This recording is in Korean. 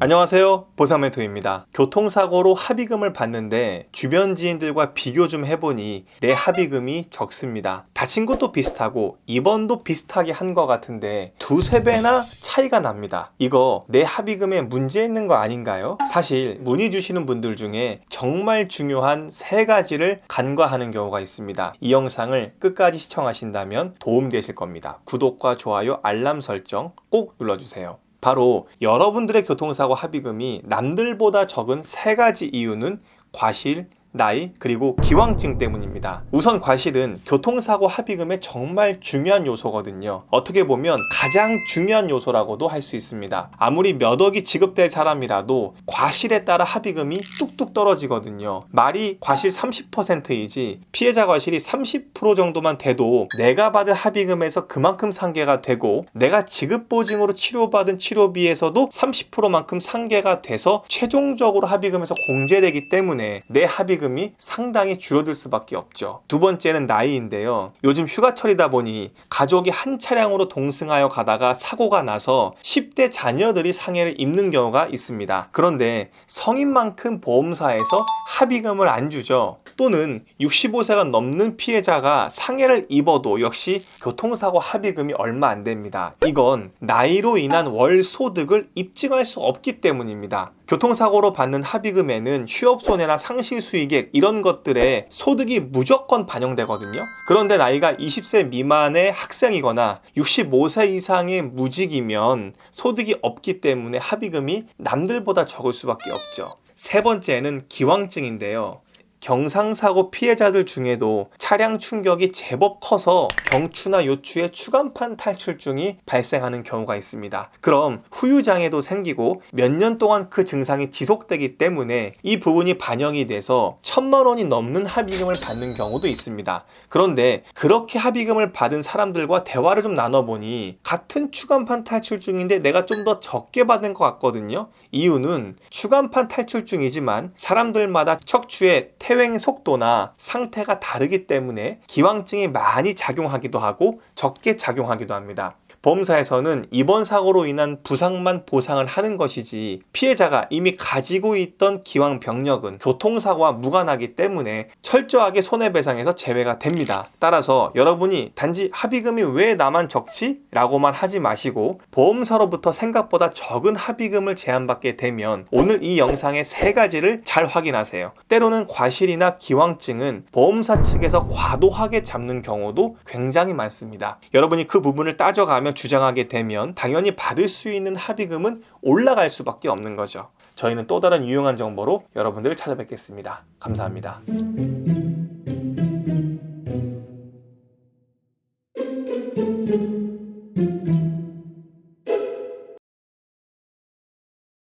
안녕하세요, 보상메토입니다. 교통사고로 합의금을 받는데 주변 지인들과 비교 좀 해보니 내 합의금이 적습니다. 다친 것도 비슷하고 입원도 비슷하게 한 것 같은데 두세 배나 차이가 납니다. 이거 내 합의금에 문제 있는 거 아닌가요? 사실 문의 주시는 분들 중에 정말 중요한 세 가지를 간과하는 경우가 있습니다. 이 영상을 끝까지 시청하신다면 도움되실 겁니다. 구독과 좋아요, 알람 설정 꼭 눌러주세요. 바로 여러분들의 교통사고 합의금이 남들보다 적은 세 가지 이유는 과실, 나이, 그리고 기왕증 때문입니다. 우선 과실은 교통사고 합의금의 정말 중요한 요소거든요. 어떻게 보면 가장 중요한 요소라고도 할 수 있습니다. 아무리 몇 억이 지급될 사람이라도 과실에 따라 합의금이 뚝뚝 떨어지거든요. 말이 과실 30%이지 피해자 과실이 30% 정도만 돼도 내가 받은 합의금에서 그만큼 상계가 되고 내가 지급보증으로 치료받은 치료비에서도 30%만큼 상계가 돼서 최종적으로 합의금에서 공제되기 때문에 내 합의금이 상당히 줄어들 수밖에 없죠. 두 번째는 나이인데요. 요즘 휴가철이다 보니 가족이 한 차량으로 동승하여 가다가 사고가 나서 10대 자녀들이 상해를 입는 경우가 있습니다. 그런데 성인만큼 보험사에서 합의금을 안 주죠. 또는 65세가 넘는 피해자가 상해를 입어도 역시 교통사고 합의금이 얼마 안 됩니다. 이건 나이로 인한 월 소득을 입증할 수 없기 때문입니다. 교통사고로 받는 합의금에는 휴업손해나 상실수익액 이런 것들에 소득이 무조건 반영되거든요. 그런데 나이가 20세 미만의 학생이거나 65세 이상의 무직이면 소득이 없기 때문에 합의금이 남들보다 적을 수밖에 없죠. 세 번째는 기왕증인데요. 경상사고 피해자들 중에도 차량 충격이 제법 커서 경추나 요추에 추간판 탈출증이 발생하는 경우가 있습니다. 그럼 후유장애도 생기고 몇 년 동안 그 증상이 지속되기 때문에 이 부분이 반영이 돼서 1,000만 원이 넘는 합의금을 받는 경우도 있습니다. 그런데 그렇게 합의금을 받은 사람들과 대화를 좀 나눠보니 같은 추간판 탈출증인데 내가 좀 더 적게 받은 것 같거든요. 이유는 추간판 탈출증이지만 사람들마다 척추의 퇴행 속도나 상태가 다르기 때문에 기왕증이 많이 작용하기도 하고 적게 작용하기도 합니다. 보험사에서는 이번 사고로 인한 부상만 보상을 하는 것이지 피해자가 이미 가지고 있던 기왕 병력은 교통사고와 무관하기 때문에 철저하게 손해배상에서 제외가 됩니다. 따라서 여러분이 단지 합의금이 왜 나만 적지? 라고만 하지 마시고 보험사로부터 생각보다 적은 합의금을 제한받게 되면 오늘 이 영상의 세 가지를 잘 확인하세요. 때로는 과실이나 기왕증은 보험사 측에서 과도하게 잡는 경우도 굉장히 많습니다. 여러분이 그 부분을 따져가며 주장하게 되면 당연히 받을 수 있는 합의금은 올라갈 수밖에 없는 거죠. 저희는 또 다른 유용한 정보로 여러분들을 찾아뵙겠습니다. 감사합니다.